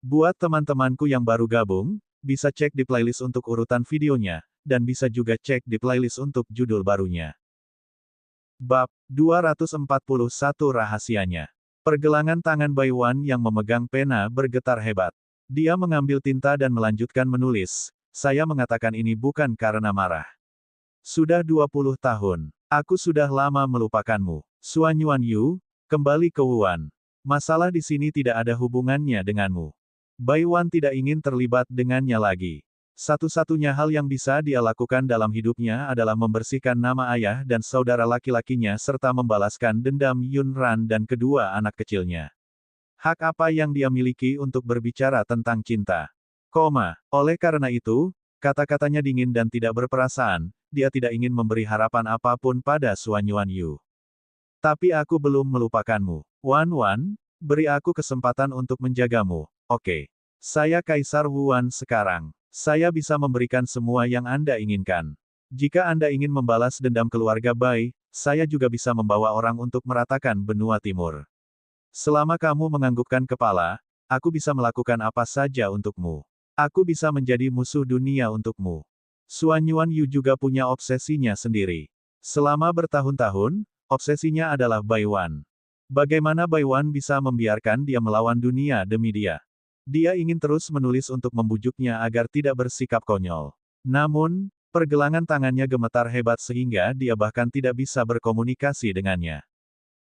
Buat teman-temanku yang baru gabung, bisa cek di playlist untuk urutan videonya, dan bisa juga cek di playlist untuk judul barunya. Bab 241 Rahasianya. Pergelangan tangan Baiwan yang memegang pena bergetar hebat. Dia mengambil tinta dan melanjutkan menulis. Saya mengatakan ini bukan karena marah. Sudah 20 tahun. Aku sudah lama melupakanmu. Suan Yuan Yu, kembali ke Wuan. Masalah di sini tidak ada hubungannya denganmu. Baiwan tidak ingin terlibat dengannya lagi. Satu-satunya hal yang bisa dia lakukan dalam hidupnya adalah membersihkan nama ayah dan saudara laki-lakinya serta membalaskan dendam Yun Ran dan kedua anak kecilnya. Hak apa yang dia miliki untuk berbicara tentang cinta? Oleh karena itu, kata-katanya dingin dan tidak berperasaan, dia tidak ingin memberi harapan apapun pada Suan Yuan Yu. Tapi aku belum melupakanmu. Wan, beri aku kesempatan untuk menjagamu. Oke. Saya Kaisar Wuan sekarang. Saya bisa memberikan semua yang Anda inginkan. Jika Anda ingin membalas dendam keluarga Bai, saya juga bisa membawa orang untuk meratakan benua timur. Selama kamu menganggukkan kepala, aku bisa melakukan apa saja untukmu. Aku bisa menjadi musuh dunia untukmu. Suan Yuan Yu juga punya obsesinya sendiri. Selama bertahun-tahun, obsesinya adalah Baiwan. Bagaimana Baiwan bisa membiarkan dia melawan dunia demi dia? Dia ingin terus menulis untuk membujuknya agar tidak bersikap konyol. Namun, pergelangan tangannya gemetar hebat sehingga dia bahkan tidak bisa berkomunikasi dengannya.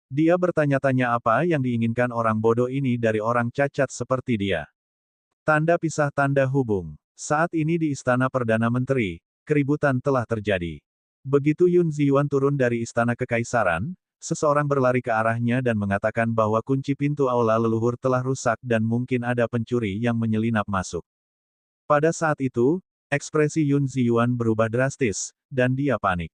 Dia bertanya-tanya apa yang diinginkan orang bodoh ini dari orang cacat seperti dia. Tanda pisah tanda hubung. Saat ini di Istana Perdana Menteri, keributan telah terjadi. Begitu Yun Ziyuan turun dari Istana Kekaisaran, seseorang berlari ke arahnya dan mengatakan bahwa kunci pintu aula leluhur telah rusak dan mungkin ada pencuri yang menyelinap masuk. Pada saat itu, ekspresi Yun Ziyuan berubah drastis, dan dia panik.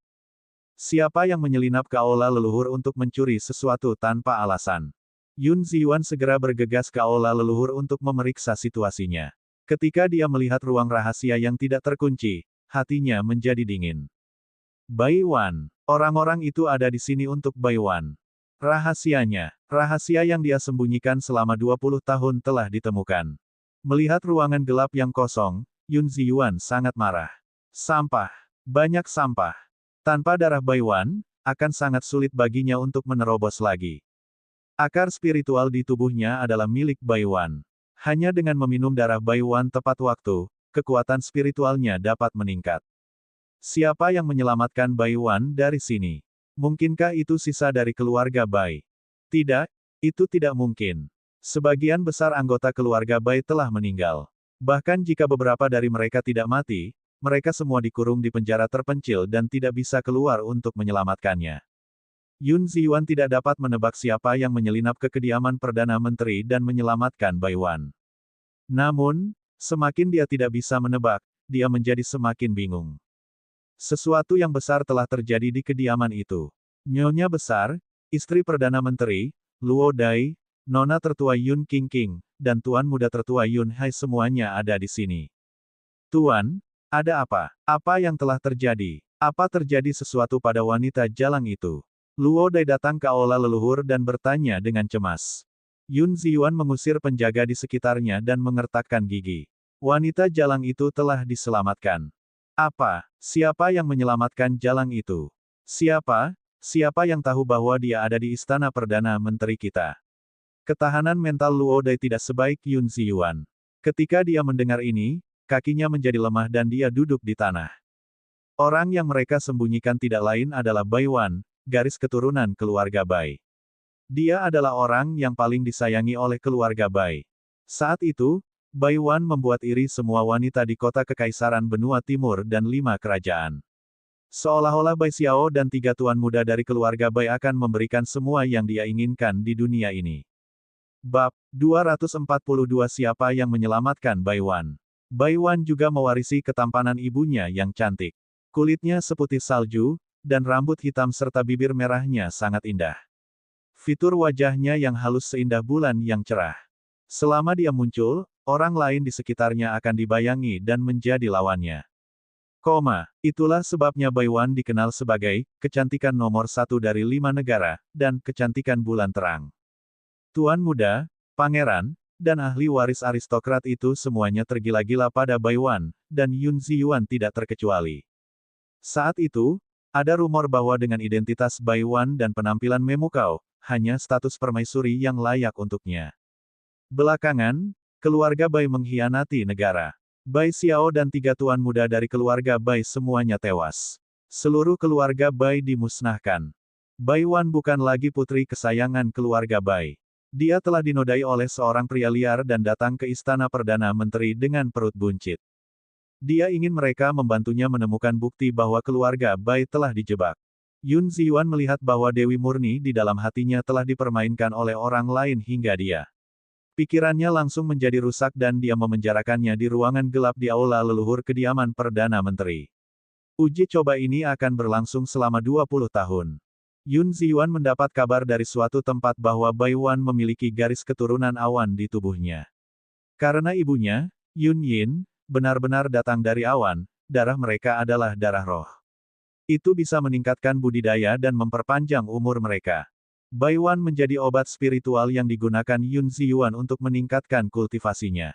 Siapa yang menyelinap ke aula leluhur untuk mencuri sesuatu tanpa alasan? Yun Ziyuan segera bergegas ke aula leluhur untuk memeriksa situasinya. Ketika dia melihat ruang rahasia yang tidak terkunci, hatinya menjadi dingin. Baiwan. Orang-orang itu ada di sini untuk Baiwan. Rahasianya, rahasia yang dia sembunyikan selama 20 tahun telah ditemukan. Melihat ruangan gelap yang kosong, Yun Ziyuan sangat marah. Sampah. Banyak sampah. Tanpa darah Baiwan, akan sangat sulit baginya untuk menerobos lagi. Akar spiritual di tubuhnya adalah milik Baiwan. Hanya dengan meminum darah Baiwan tepat waktu, kekuatan spiritualnya dapat meningkat. Siapa yang menyelamatkan Baiwan dari sini? Mungkinkah itu sisa dari keluarga Bai? Tidak, itu tidak mungkin. Sebagian besar anggota keluarga Bai telah meninggal. Bahkan jika beberapa dari mereka tidak mati, mereka semua dikurung di penjara terpencil dan tidak bisa keluar untuk menyelamatkannya. Yun Ziyuan tidak dapat menebak siapa yang menyelinap ke kediaman Perdana Menteri dan menyelamatkan Baiwan. Namun, semakin dia tidak bisa menebak, dia menjadi semakin bingung. Sesuatu yang besar telah terjadi di kediaman itu. Nyonya besar, istri Perdana Menteri, Luo Dai, Nona tertua Yun Qingqing, dan Tuan muda tertua Yun Hai semuanya ada di sini. Tuan, ada apa? Apa yang telah terjadi? Apa terjadi sesuatu pada wanita jalang itu? Luo Dai datang ke aula leluhur dan bertanya dengan cemas. Yun Ziyuan mengusir penjaga di sekitarnya dan mengertakkan gigi. Wanita jalang itu telah diselamatkan. Apa? Siapa yang menyelamatkan jalang itu? Siapa? Siapa yang tahu bahwa dia ada di Istana Perdana Menteri kita? Ketahanan mental Luo Dai tidak sebaik Yun Ziyuan. Ketika dia mendengar ini, kakinya menjadi lemah dan dia duduk di tanah. Orang yang mereka sembunyikan tidak lain adalah Baiwan, garis keturunan keluarga Bai. Dia adalah orang yang paling disayangi oleh keluarga Bai. Saat itu, Baiwan membuat iri semua wanita di kota Kekaisaran Benua Timur dan 5 kerajaan. Seolah-olah Bai Xiao dan 3 tuan muda dari keluarga Bai akan memberikan semua yang dia inginkan di dunia ini. Bab 242 Siapa yang menyelamatkan Baiwan? Baiwan juga mewarisi ketampanan ibunya yang cantik. Kulitnya seputih salju, dan rambut hitam serta bibir merahnya sangat indah. Fitur wajahnya yang halus seindah bulan yang cerah. Selama dia muncul, orang lain di sekitarnya akan dibayangi dan menjadi lawannya. Itulah sebabnya Baiwan dikenal sebagai kecantikan nomor 1 dari 5 negara, dan kecantikan bulan terang. Tuan muda, pangeran, dan ahli waris aristokrat itu semuanya tergila-gila pada Baiwan, dan Yun Ziyuan tidak terkecuali. Saat itu, ada rumor bahwa dengan identitas Baiwan dan penampilan memukau, hanya status permaisuri yang layak untuknya. Belakangan, keluarga Bai mengkhianati negara. Bai Xiao dan 3 tuan muda dari keluarga Bai semuanya tewas. Seluruh keluarga Bai dimusnahkan. Baiwan bukan lagi putri kesayangan keluarga Bai. Dia telah dinodai oleh seorang pria liar dan datang ke istana Perdana Menteri dengan perut buncit. Dia ingin mereka membantunya menemukan bukti bahwa keluarga Bai telah dijebak. Yun Ziyuan melihat bahwa Dewi Murni di dalam hatinya telah dipermainkan oleh orang lain hingga dia. Pikirannya langsung menjadi rusak dan dia memenjarakannya di ruangan gelap di aula leluhur kediaman Perdana Menteri. Uji coba ini akan berlangsung selama 20 tahun. Yun Ziyuan mendapat kabar dari suatu tempat bahwa Baiwan memiliki garis keturunan awan di tubuhnya. Karena ibunya, Yun Yin, benar-benar datang dari awan, darah mereka adalah darah roh. Itu bisa meningkatkan budidaya dan memperpanjang umur mereka. Baiwan menjadi obat spiritual yang digunakan Yun Ziyuan untuk meningkatkan kultivasinya.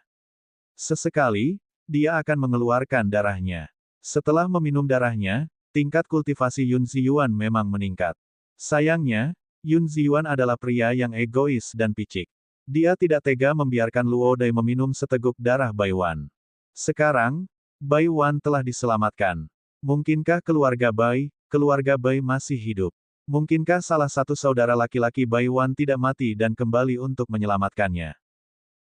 Sesekali, dia akan mengeluarkan darahnya. Setelah meminum darahnya, tingkat kultivasi Yun Ziyuan memang meningkat. Sayangnya, Yun Ziyuan adalah pria yang egois dan picik. Dia tidak tega membiarkan Luo Dai meminum seteguk darah Baiwan. Sekarang, Baiwan telah diselamatkan. Mungkinkah keluarga Bai masih hidup? Mungkinkah salah satu saudara laki-laki Baiwan tidak mati dan kembali untuk menyelamatkannya?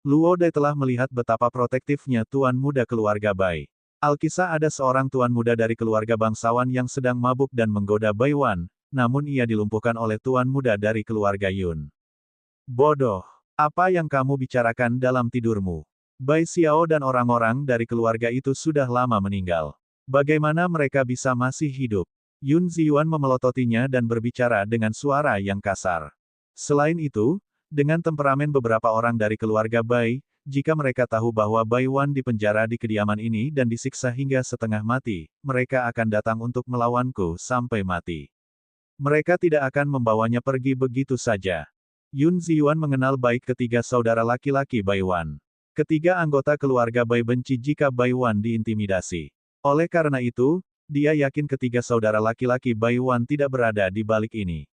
Luo Dai telah melihat betapa protektifnya tuan muda keluarga Bai. Alkisah ada seorang tuan muda dari keluarga bangsawan yang sedang mabuk dan menggoda Baiwan, namun ia dilumpuhkan oleh tuan muda dari keluarga Yun. Bodoh! Apa yang kamu bicarakan dalam tidurmu? Bai Xiao dan orang-orang dari keluarga itu sudah lama meninggal. Bagaimana mereka bisa masih hidup? Yun Ziyuan memelototinya dan berbicara dengan suara yang kasar. Selain itu, dengan temperamen beberapa orang dari keluarga Bai, jika mereka tahu bahwa Baiwan dipenjara di kediaman ini dan disiksa hingga setengah mati, mereka akan datang untuk melawanku sampai mati. Mereka tidak akan membawanya pergi begitu saja. Yun Ziyuan mengenal baik ketiga saudara laki-laki Baiwan. Ketiga anggota keluarga Bai benci jika Baiwan diintimidasi. Oleh karena itu, dia yakin ketiga saudara laki-laki Baiwan tidak berada di balik ini.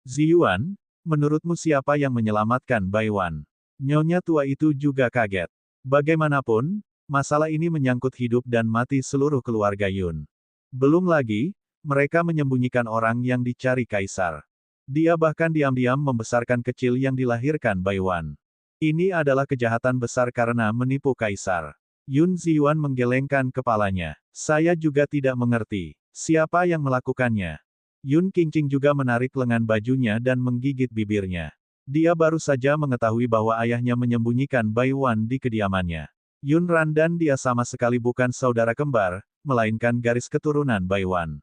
Ziyuan, menurutmu siapa yang menyelamatkan Baiwan? Nyonya tua itu juga kaget. Bagaimanapun, masalah ini menyangkut hidup dan mati seluruh keluarga Yun. Belum lagi, mereka menyembunyikan orang yang dicari kaisar. Dia bahkan diam-diam membesarkan kecil yang dilahirkan Baiwan. Ini adalah kejahatan besar karena menipu kaisar. Yun Ziyuan menggelengkan kepalanya. Saya juga tidak mengerti. Siapa yang melakukannya? Yun Qingqing juga menarik lengan bajunya dan menggigit bibirnya. Dia baru saja mengetahui bahwa ayahnya menyembunyikan Baiwan di kediamannya. Yun Ran dan dia sama sekali bukan saudara kembar, melainkan garis keturunan Baiwan.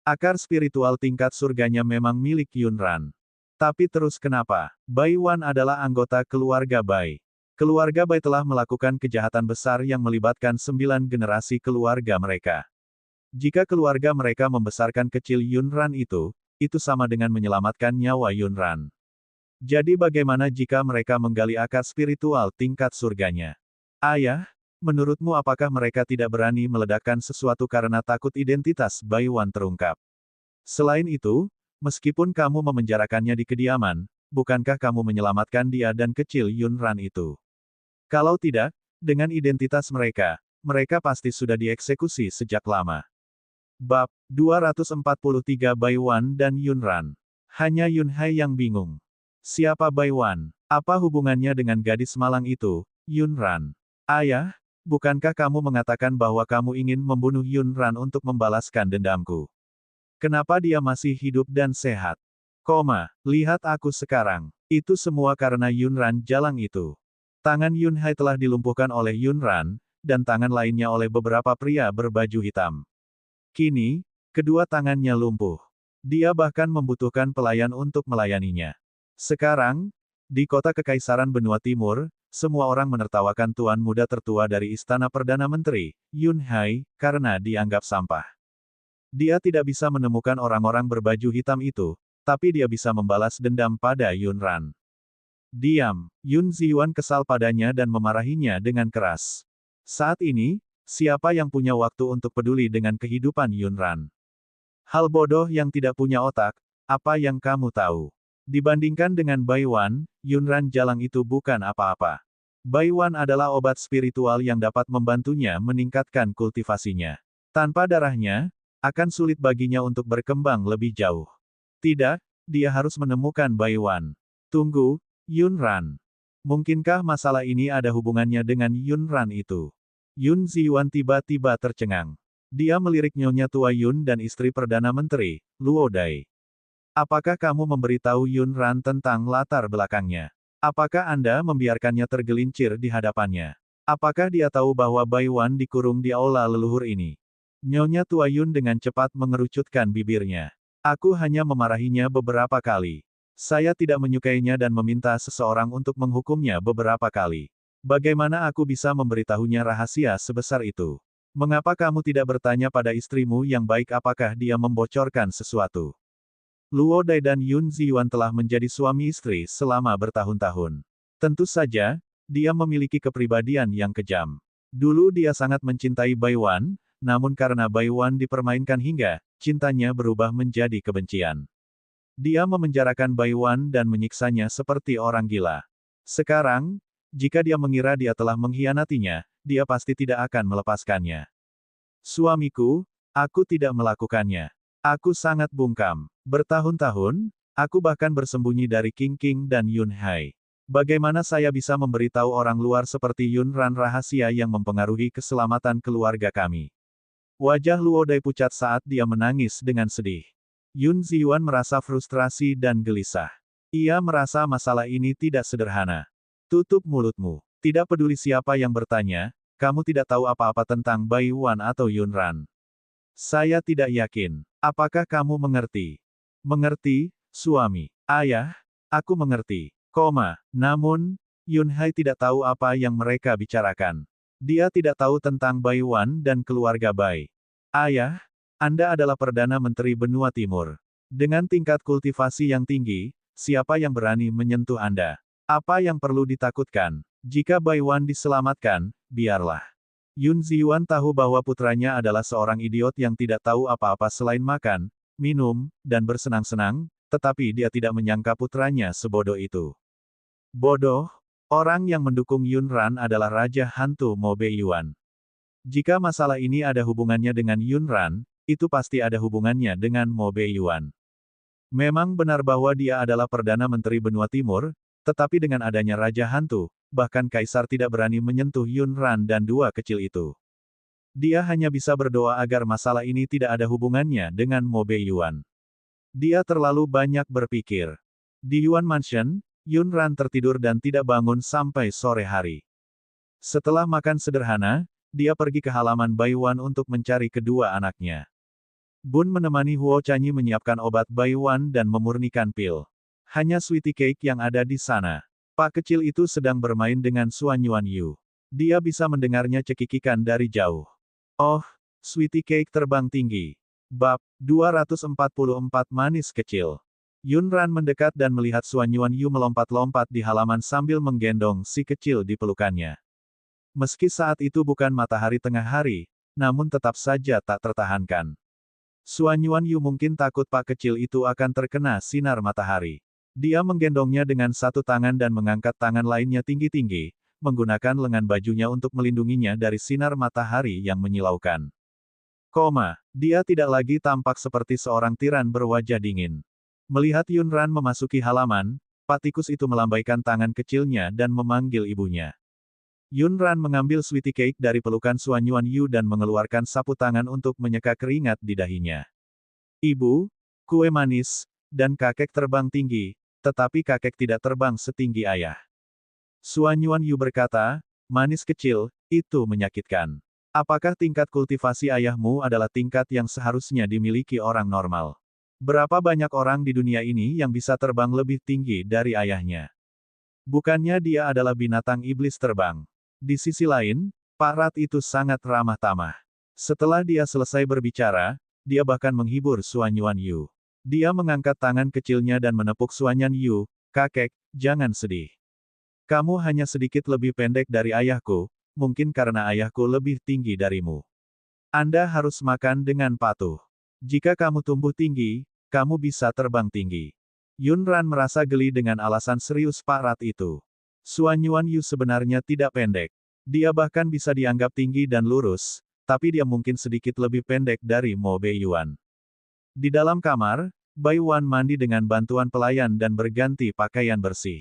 Akar spiritual tingkat surganya memang milik Yun Ran. Tapi terus kenapa? Baiwan adalah anggota keluarga Bai. Keluarga Bai telah melakukan kejahatan besar yang melibatkan 9 generasi keluarga mereka. Jika keluarga mereka membesarkan kecil Yun Ran itu sama dengan menyelamatkan nyawa Yun Ran. Jadi bagaimana jika mereka menggali akar spiritual tingkat surganya? Ayah, menurutmu apakah mereka tidak berani meledakkan sesuatu karena takut identitas Baiwan terungkap? Selain itu, meskipun kamu memenjarakannya di kediaman, bukankah kamu menyelamatkan dia dan kecil Yun Ran itu? Kalau tidak, dengan identitas mereka, mereka pasti sudah dieksekusi sejak lama. Bab 243 Baiwan dan Yun Ran. Hanya Yun Hai yang bingung. Siapa Baiwan? Apa hubungannya dengan gadis malang itu, Yun Ran? Ayah, bukankah kamu mengatakan bahwa kamu ingin membunuh Yun Ran untuk membalaskan dendamku? Kenapa dia masih hidup dan sehat? Lihat aku sekarang. Itu semua karena Yun Ran jalang itu. Tangan Yun Hai telah dilumpuhkan oleh Yun Ran, dan tangan lainnya oleh beberapa pria berbaju hitam. Kini, kedua tangannya lumpuh. Dia bahkan membutuhkan pelayan untuk melayaninya. Sekarang, di kota Kekaisaran Benua Timur, semua orang menertawakan tuan muda tertua dari Istana Perdana Menteri, Yun Hai, karena dianggap sampah. Dia tidak bisa menemukan orang-orang berbaju hitam itu, tapi dia bisa membalas dendam pada Yun Ran. Diam. Yun Ziyuan kesal padanya dan memarahinya dengan keras. Saat ini, siapa yang punya waktu untuk peduli dengan kehidupan Yunran? Hal bodoh yang tidak punya otak, apa yang kamu tahu? Dibandingkan dengan Baiwan, Yunran Jalang itu bukan apa-apa. Baiwan adalah obat spiritual yang dapat membantunya meningkatkan kultivasinya. Tanpa darahnya, akan sulit baginya untuk berkembang lebih jauh. Tidak, dia harus menemukan Baiwan. Tunggu, Yunran. Mungkinkah masalah ini ada hubungannya dengan Yunran itu? Yun Ziyuan tiba-tiba tercengang. Dia melirik Nyonya Tua Yun dan istri Perdana Menteri, Luo Dai. Apakah kamu memberitahu Yunran tentang latar belakangnya? Apakah Anda membiarkannya tergelincir di hadapannya? Apakah dia tahu bahwa Baiwan dikurung di aula leluhur ini? Nyonya Tua Yun dengan cepat mengerucutkan bibirnya. Aku hanya memarahinya beberapa kali. Saya tidak menyukainya dan meminta seseorang untuk menghukumnya beberapa kali. Bagaimana aku bisa memberitahunya rahasia sebesar itu? Mengapa kamu tidak bertanya pada istrimu yang baik apakah dia membocorkan sesuatu? Luo Dai dan Yun Ziyuan telah menjadi suami istri selama bertahun-tahun. Tentu saja, dia memiliki kepribadian yang kejam. Dulu dia sangat mencintai Baiwan, namun karena Baiwan dipermainkan hingga cintanya berubah menjadi kebencian. Dia memenjarakan Baiwan dan menyiksanya seperti orang gila. Sekarang, jika dia mengira dia telah mengkhianatinya, dia pasti tidak akan melepaskannya. Suamiku, aku tidak melakukannya. Aku sangat bungkam. Bertahun-tahun, aku bahkan bersembunyi dari King King dan Yun Hai. Bagaimana saya bisa memberitahu orang luar seperti Yun Ran rahasia yang mempengaruhi keselamatan keluarga kami? Wajah Luo Dai pucat saat dia menangis dengan sedih. Yun Ziyuan merasa frustrasi dan gelisah. Ia merasa masalah ini tidak sederhana. Tutup mulutmu. Tidak peduli siapa yang bertanya, kamu tidak tahu apa-apa tentang Baiwan atau Yunran. Saya tidak yakin. Apakah kamu mengerti? Mengerti, suami. Ayah, aku mengerti. Namun, Yun Hai tidak tahu apa yang mereka bicarakan. Dia tidak tahu tentang Baiwan dan keluarga Bai. Ayah, Anda adalah Perdana Menteri Benua Timur. Dengan tingkat kultivasi yang tinggi, siapa yang berani menyentuh Anda? Apa yang perlu ditakutkan? Jika Baiwan diselamatkan, biarlah. Yun Ziyuan tahu bahwa putranya adalah seorang idiot yang tidak tahu apa-apa selain makan, minum, dan bersenang-senang, tetapi dia tidak menyangka putranya sebodoh itu. Bodoh, orang yang mendukung Yun Ran adalah Raja Hantu Mo Beiyuan. Jika masalah ini ada hubungannya dengan Yun Ran, itu pasti ada hubungannya dengan Mo Beiyuan. Memang benar bahwa dia adalah Perdana Menteri Benua Timur, tetapi dengan adanya Raja Hantu, bahkan Kaisar tidak berani menyentuh Yun Ran dan dua kecil itu. Dia hanya bisa berdoa agar masalah ini tidak ada hubungannya dengan Mo Beiyuan. Dia terlalu banyak berpikir. Di Yuan Mansion, Yun Ran tertidur dan tidak bangun sampai sore hari. Setelah makan sederhana, dia pergi ke halaman Baiwan untuk mencari kedua anaknya. Bun menemani Huo Chanyi menyiapkan obat Baiwan dan memurnikan pil. Hanya Sweetie Cake yang ada di sana. Pak kecil itu sedang bermain dengan Suan Yuan Yu. Dia bisa mendengarnya cekikikan dari jauh. Oh, Sweetie Cake terbang tinggi. Bab 244 Manis Kecil. Yun Ran mendekat dan melihat Suan Yuan Yu melompat-lompat di halaman sambil menggendong si kecil di pelukannya. Meski saat itu bukan matahari tengah hari, namun tetap saja tak tertahankan. Suan Yuan Yu mungkin takut pak kecil itu akan terkena sinar matahari. Dia menggendongnya dengan satu tangan dan mengangkat tangan lainnya tinggi-tinggi, menggunakan lengan bajunya untuk melindunginya dari sinar matahari yang menyilaukan. Dia tidak lagi tampak seperti seorang tiran berwajah dingin. Melihat Yun Ran memasuki halaman, Pak tikus itu melambaikan tangan kecilnya dan memanggil ibunya. Yun Ran mengambil Sweetie Cake dari pelukan Suan Yuan Yu dan mengeluarkan sapu tangan untuk menyeka keringat di dahinya. Ibu, kue manis, dan kakek terbang tinggi, tetapi kakek tidak terbang setinggi ayah. Suan Yuan Yu berkata, manis kecil, itu menyakitkan. Apakah tingkat kultivasi ayahmu adalah tingkat yang seharusnya dimiliki orang normal? Berapa banyak orang di dunia ini yang bisa terbang lebih tinggi dari ayahnya? Bukannya dia adalah binatang iblis terbang. Di sisi lain, Pak Rat itu sangat ramah tamah. Setelah dia selesai berbicara, dia bahkan menghibur Suan Yuan Yu. Dia mengangkat tangan kecilnya dan menepuk Suan Yuan Yu, kakek, jangan sedih. Kamu hanya sedikit lebih pendek dari ayahku, mungkin karena ayahku lebih tinggi darimu. Anda harus makan dengan patuh. Jika kamu tumbuh tinggi, kamu bisa terbang tinggi. Yunran merasa geli dengan alasan serius Pak Rat itu. Suan Yuan Yu sebenarnya tidak pendek. Dia bahkan bisa dianggap tinggi dan lurus, tapi dia mungkin sedikit lebih pendek dari Mo Beiyuan. Di dalam kamar, Bai Wan mandi dengan bantuan pelayan dan berganti pakaian bersih.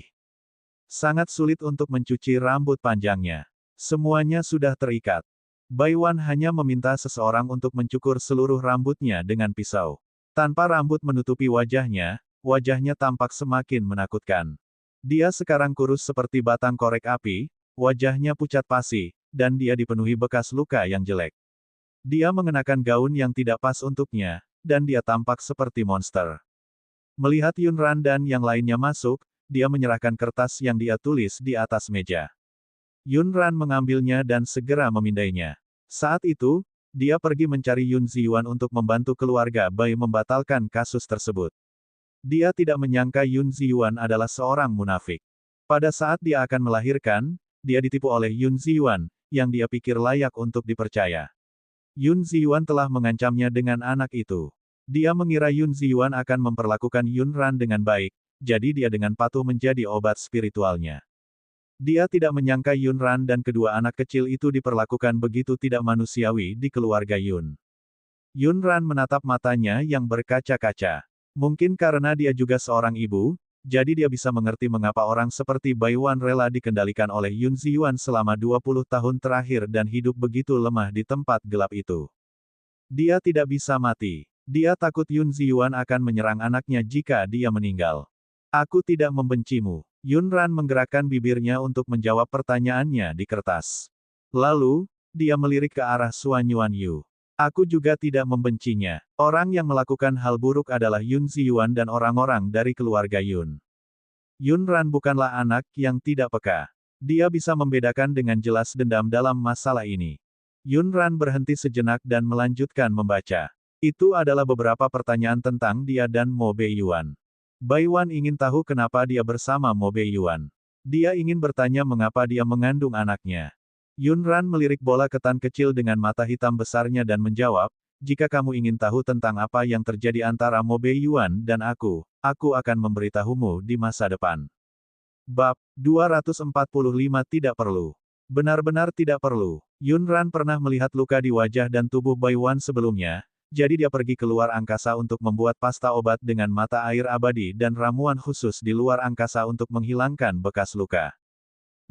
Sangat sulit untuk mencuci rambut panjangnya. Semuanya sudah terikat. Bai Wan hanya meminta seseorang untuk mencukur seluruh rambutnya dengan pisau. Tanpa rambut menutupi wajahnya, wajahnya tampak semakin menakutkan. Dia sekarang kurus seperti batang korek api, wajahnya pucat pasi, dan dia dipenuhi bekas luka yang jelek. Dia mengenakan gaun yang tidak pas untuknya, dan dia tampak seperti monster. Melihat Yunran dan yang lainnya masuk, dia menyerahkan kertas yang dia tulis di atas meja. Yunran mengambilnya dan segera memindainya. Saat itu, dia pergi mencari Yun Ziyuan untuk membantu keluarga Bai membatalkan kasus tersebut. Dia tidak menyangka Yun Ziyuan adalah seorang munafik. Pada saat dia akan melahirkan, dia ditipu oleh Yun Ziyuan, yang dia pikir layak untuk dipercaya. Yun Ziyuan telah mengancamnya dengan anak itu. Dia mengira Yun Ziyuan akan memperlakukan Yunran dengan baik, jadi dia dengan patuh menjadi obat spiritualnya. Dia tidak menyangka Yunran dan kedua anak kecil itu diperlakukan begitu tidak manusiawi di keluarga Yun. Yunran menatap matanya yang berkaca-kaca. Mungkin karena dia juga seorang ibu, jadi dia bisa mengerti mengapa orang seperti Bai Wan rela dikendalikan oleh Yun Ziyuan selama 20 tahun terakhir dan hidup begitu lemah di tempat gelap itu. Dia tidak bisa mati. Dia takut Yun Ziyuan akan menyerang anaknya jika dia meninggal. Aku tidak membencimu. Yunran menggerakkan bibirnya untuk menjawab pertanyaannya di kertas. Lalu, dia melirik ke arah Suan Yuan Yu. Aku juga tidak membencinya. Orang yang melakukan hal buruk adalah Yun Ziyuan dan orang-orang dari keluarga Yun. Yunran bukanlah anak yang tidak peka. Dia bisa membedakan dengan jelas dendam dalam masalah ini. Yunran berhenti sejenak dan melanjutkan membaca. Itu adalah beberapa pertanyaan tentang dia dan Mo Beiyuan. Bai Wan ingin tahu kenapa dia bersama Mo Beiyuan. Dia ingin bertanya mengapa dia mengandung anaknya. Yunran melirik bola ketan kecil dengan mata hitam besarnya dan menjawab, jika kamu ingin tahu tentang apa yang terjadi antara Mo Beiyuan dan aku akan memberitahumu di masa depan. Bab 245 tidak perlu. Benar-benar tidak perlu. Yunran pernah melihat luka di wajah dan tubuh Bai Wan sebelumnya, jadi dia pergi keluar angkasa untuk membuat pasta obat dengan mata air abadi dan ramuan khusus di luar angkasa untuk menghilangkan bekas luka.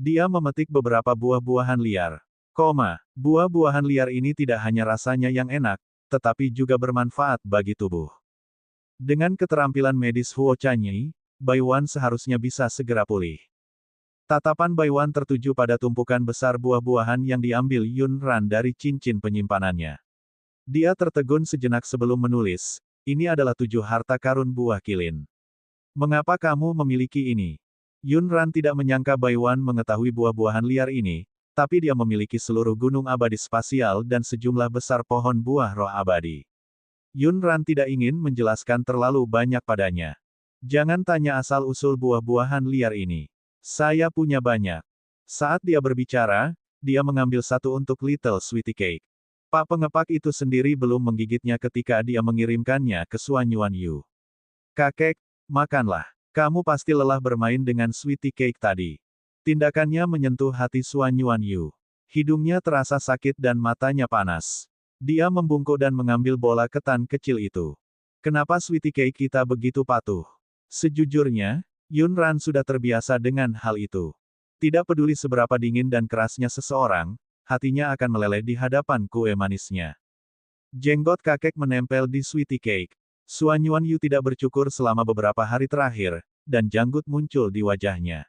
Dia memetik beberapa buah-buahan liar. Buah-buahan liar ini tidak hanya rasanya yang enak, tetapi juga bermanfaat bagi tubuh. Dengan keterampilan medis Huo Chanyi, Bai Wan seharusnya bisa segera pulih. Tatapan Bai Wan tertuju pada tumpukan besar buah-buahan yang diambil Yunran dari cincin penyimpanannya. Dia tertegun sejenak sebelum menulis, ini adalah 7 harta karun buah kilin. Mengapa kamu memiliki ini? Yunran tidak menyangka Bai Wan mengetahui buah-buahan liar ini, tapi dia memiliki seluruh gunung abadi spasial dan sejumlah besar pohon buah roh abadi. Yunran tidak ingin menjelaskan terlalu banyak padanya. Jangan tanya asal-usul buah-buahan liar ini. Saya punya banyak. Saat dia berbicara, dia mengambil satu untuk Little Sweetie Cake. Pak pengepak itu sendiri belum menggigitnya ketika dia mengirimkannya ke Suan Yuan Yu. Kakek, makanlah. Kamu pasti lelah bermain dengan Sweetie Cake tadi. Tindakannya menyentuh hati Suan Yuan Yu. Hidungnya terasa sakit dan matanya panas. Dia membungkuk dan mengambil bola ketan kecil itu. Kenapa Sweetie Cake kita begitu patuh? Sejujurnya, Yunran sudah terbiasa dengan hal itu. Tidak peduli seberapa dingin dan kerasnya seseorang, hatinya akan meleleh di hadapan kue manisnya. Jenggot kakek menempel di Sweetie Cake. Suan Yuan Yu tidak bercukur selama beberapa hari terakhir, dan janggut muncul di wajahnya.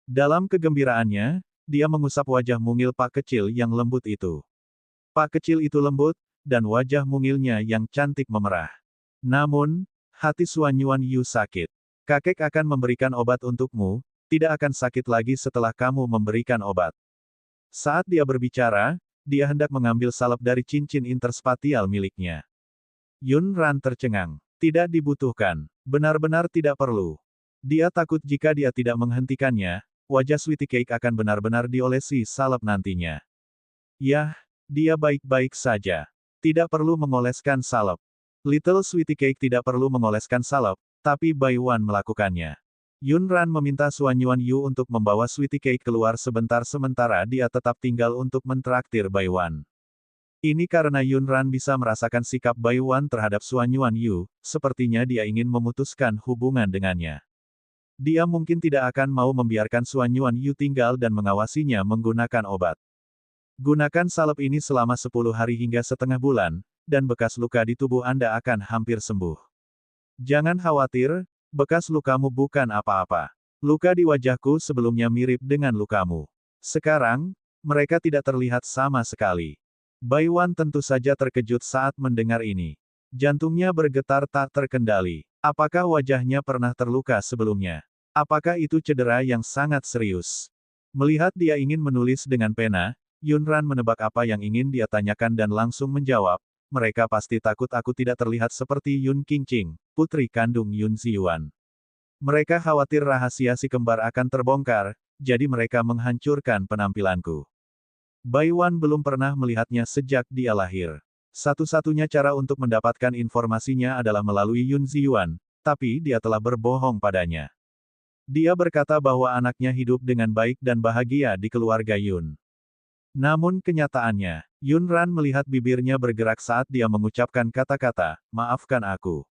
Dalam kegembiraannya, dia mengusap wajah mungil Pak kecil yang lembut itu. Pak kecil itu lembut, dan wajah mungilnya yang cantik memerah. Namun, hati Suan Yuan Yu sakit. Kakek akan memberikan obat untukmu, tidak akan sakit lagi setelah kamu memberikan obat. Saat dia berbicara, dia hendak mengambil salep dari cincin interspatial miliknya. Yunran tercengang. Tidak dibutuhkan. Benar-benar tidak perlu. Dia takut jika dia tidak menghentikannya, wajah Sweetie Cake akan benar-benar diolesi salep nantinya. Yah, dia baik-baik saja. Tidak perlu mengoleskan salep. Little Sweetie Cake tidak perlu mengoleskan salep, tapi Bai Wan melakukannya. Yunran meminta Suan Yuan Yu untuk membawa Sweetie Cake keluar sebentar sementara dia tetap tinggal untuk mentraktir Bai Wan. Ini karena Yunran bisa merasakan sikap Bai Wan terhadap Suan Yuan Yu, sepertinya dia ingin memutuskan hubungan dengannya. Dia mungkin tidak akan mau membiarkan Suan Yuan Yu tinggal dan mengawasinya menggunakan obat. Gunakan salep ini selama 10 hari hingga setengah bulan, dan bekas luka di tubuh Anda akan hampir sembuh. Jangan khawatir, bekas lukamu bukan apa-apa. Luka di wajahku sebelumnya mirip dengan lukamu. Sekarang, mereka tidak terlihat sama sekali. Bai Wan tentu saja terkejut saat mendengar ini. Jantungnya bergetar tak terkendali. Apakah wajahnya pernah terluka sebelumnya? Apakah itu cedera yang sangat serius? Melihat dia ingin menulis dengan pena, Yunran menebak apa yang ingin dia tanyakan dan langsung menjawab, mereka pasti takut aku tidak terlihat seperti Yun Qingqing, putri kandung Yun Ziyuan. Mereka khawatir rahasia si kembar akan terbongkar, jadi mereka menghancurkan penampilanku. Bai Wan belum pernah melihatnya sejak dia lahir. Satu-satunya cara untuk mendapatkan informasinya adalah melalui Yun Ziyuan, tapi dia telah berbohong padanya. Dia berkata bahwa anaknya hidup dengan baik dan bahagia di keluarga Yun. Namun kenyataannya, Yunran melihat bibirnya bergerak saat dia mengucapkan kata-kata, "Maafkan aku."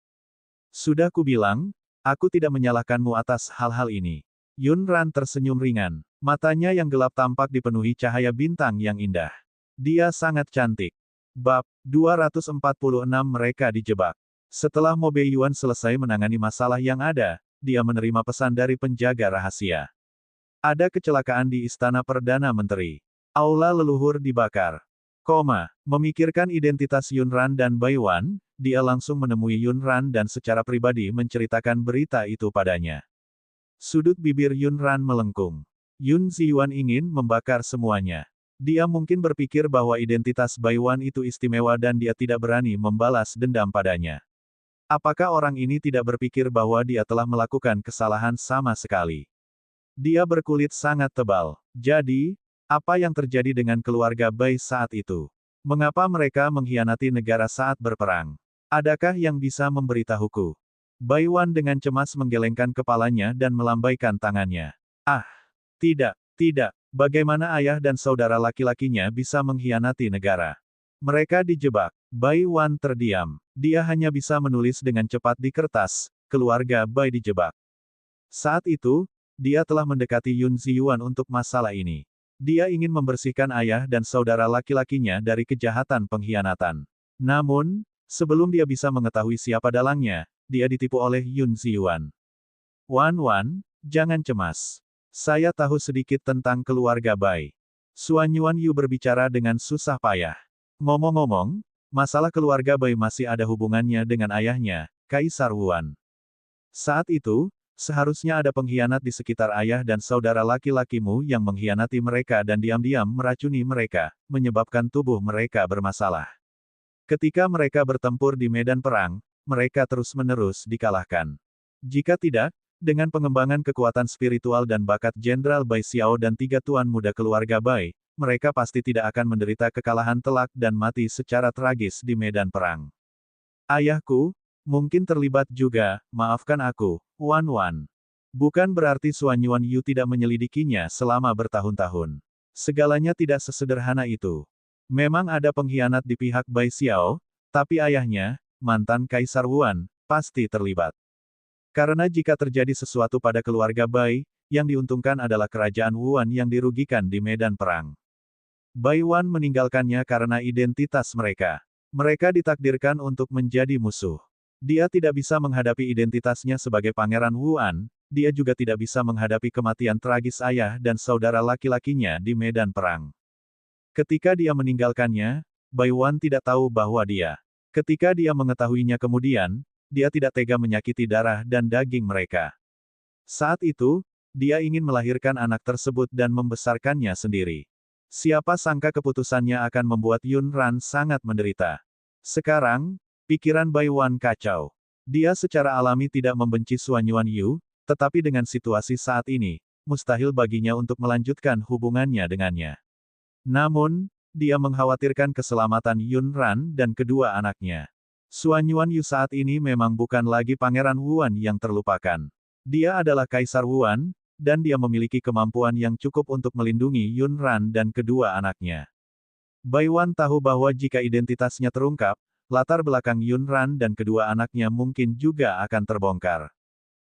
Sudah kubilang, aku tidak menyalahkanmu atas hal-hal ini. Yunran tersenyum ringan. Matanya yang gelap tampak dipenuhi cahaya bintang yang indah. Dia sangat cantik. Bab 246 Mereka dijebak. Setelah Mo Beiyuan selesai menangani masalah yang ada, dia menerima pesan dari penjaga rahasia. Ada kecelakaan di Istana Perdana Menteri. Aula leluhur dibakar. Memikirkan identitas Yunran dan Bai Wan, dia langsung menemui Yunran dan secara pribadi menceritakan berita itu padanya. Sudut bibir Yunran melengkung. Yun Ziyuan ingin membakar semuanya. Dia mungkin berpikir bahwa identitas Bai Wan itu istimewa dan dia tidak berani membalas dendam padanya. Apakah orang ini tidak berpikir bahwa dia telah melakukan kesalahan sama sekali? Dia berkulit sangat tebal. Jadi, apa yang terjadi dengan keluarga Bai saat itu? Mengapa mereka mengkhianati negara saat berperang? Adakah yang bisa memberitahuku? Bai Wan dengan cemas menggelengkan kepalanya dan melambaikan tangannya. Ah, tidak. Bagaimana ayah dan saudara laki-lakinya bisa mengkhianati negara? Mereka dijebak. Bai Wan terdiam. Dia hanya bisa menulis dengan cepat di kertas, keluarga Bai dijebak. Saat itu, dia telah mendekati Yun Ziyuan untuk masalah ini. Dia ingin membersihkan ayah dan saudara laki-lakinya dari kejahatan pengkhianatan. Namun, sebelum dia bisa mengetahui siapa dalangnya, dia ditipu oleh Yun Ziyuan. Wan, jangan cemas. Saya tahu sedikit tentang keluarga Bai. Suan Yuan Yu berbicara dengan susah payah. Ngomong-ngomong, masalah keluarga Bai masih ada hubungannya dengan ayahnya, Kaisar Wuan. Saat itu, seharusnya ada pengkhianat di sekitar ayah dan saudara laki-lakimu yang mengkhianati mereka dan diam-diam meracuni mereka, menyebabkan tubuh mereka bermasalah. Ketika mereka bertempur di medan perang, mereka terus-menerus dikalahkan. Jika tidak, dengan pengembangan kekuatan spiritual dan bakat Jenderal Bai Xiao dan 3 tuan muda keluarga Bai, mereka pasti tidak akan menderita kekalahan telak dan mati secara tragis di medan perang. Ayahku, mungkin terlibat juga, maafkan aku, Wan. Bukan berarti Suan Yuan Yu tidak menyelidikinya selama bertahun-tahun. Segalanya tidak sesederhana itu. Memang ada pengkhianat di pihak Bai Xiao, tapi ayahnya, mantan Kaisar Wuan, pasti terlibat. Karena jika terjadi sesuatu pada keluarga Bai, yang diuntungkan adalah kerajaan Wuan yang dirugikan di medan perang. Bai Wan meninggalkannya karena identitas mereka. Mereka ditakdirkan untuk menjadi musuh. Dia tidak bisa menghadapi identitasnya sebagai Pangeran Wuan, dia juga tidak bisa menghadapi kematian tragis ayah dan saudara laki-lakinya di medan perang. Ketika dia meninggalkannya, Bai Wan tidak tahu bahwa ketika dia mengetahuinya kemudian, dia tidak tega menyakiti darah dan daging mereka. Saat itu, dia ingin melahirkan anak tersebut dan membesarkannya sendiri. Siapa sangka keputusannya akan membuat Yunran sangat menderita. Sekarang, pikiran Bai Wan kacau. Dia secara alami tidak membenci Suan Yuan Yu, tetapi dengan situasi saat ini, mustahil baginya untuk melanjutkan hubungannya dengannya. Namun, dia mengkhawatirkan keselamatan Yun Ran dan kedua anaknya. Suan Yuanyu saat ini memang bukan lagi Pangeran Wuan yang terlupakan. Dia adalah Kaisar Wuan, dan dia memiliki kemampuan yang cukup untuk melindungi Yun Ran dan kedua anaknya. Bai Wan tahu bahwa jika identitasnya terungkap, latar belakang Yun Ran dan kedua anaknya mungkin juga akan terbongkar.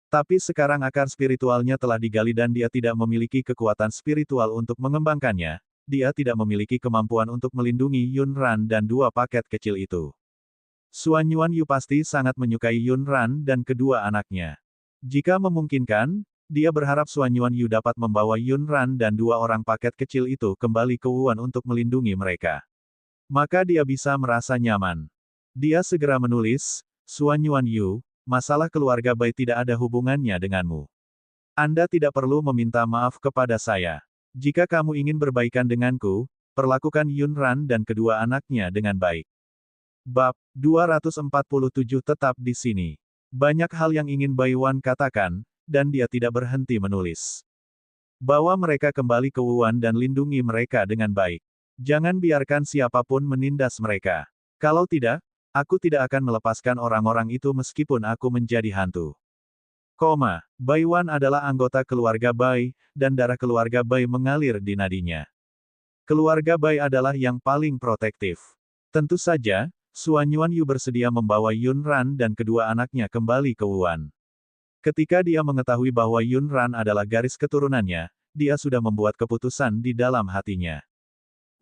Tapi sekarang akar spiritualnya telah digali dan dia tidak memiliki kekuatan spiritual untuk mengembangkannya. Dia tidak memiliki kemampuan untuk melindungi Yun Ran dan dua paket kecil itu. Suan Yuanyu pasti sangat menyukai Yun Ran dan kedua anaknya. Jika memungkinkan, dia berharap Suan Yuanyu dapat membawa Yun Ran dan dua orang paket kecil itu kembali ke Wuan untuk melindungi mereka. Maka dia bisa merasa nyaman. Dia segera menulis, Suan Yuanyu, masalah keluarga Bai tidak ada hubungannya denganmu. Anda tidak perlu meminta maaf kepada saya. Jika kamu ingin berbaikan denganku, perlakukan Yun Ran dan kedua anaknya dengan baik. Bab 247 tetap di sini. Banyak hal yang ingin Bai Wan katakan, dan dia tidak berhenti menulis. Bawa mereka kembali ke Wuan dan lindungi mereka dengan baik. Jangan biarkan siapapun menindas mereka. Kalau tidak, aku tidak akan melepaskan orang-orang itu meskipun aku menjadi hantu. Bai Wan adalah anggota keluarga Bai, dan darah keluarga Bai mengalir di nadinya. Keluarga Bai adalah yang paling protektif. Tentu saja, Suan Yuanyu bersedia membawa Yun Ran dan kedua anaknya kembali ke Wuan. Ketika dia mengetahui bahwa Yun Ran adalah garis keturunannya, dia sudah membuat keputusan di dalam hatinya.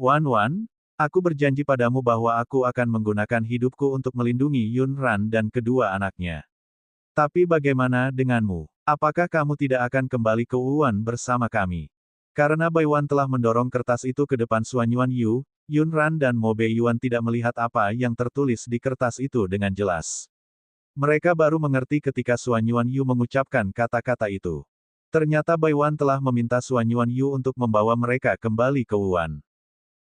Wan, aku berjanji padamu bahwa aku akan menggunakan hidupku untuk melindungi Yun Ran dan kedua anaknya. Tapi bagaimana denganmu? Apakah kamu tidak akan kembali ke Wuan bersama kami? Karena Bai Wan telah mendorong kertas itu ke depan Suan Yuanyu, Yun Ran dan Mo Bei Yuan tidak melihat apa yang tertulis di kertas itu dengan jelas. Mereka baru mengerti ketika Suan Yuanyu mengucapkan kata-kata itu. Ternyata Bai Wan telah meminta Suan Yuanyu untuk membawa mereka kembali ke Wuan.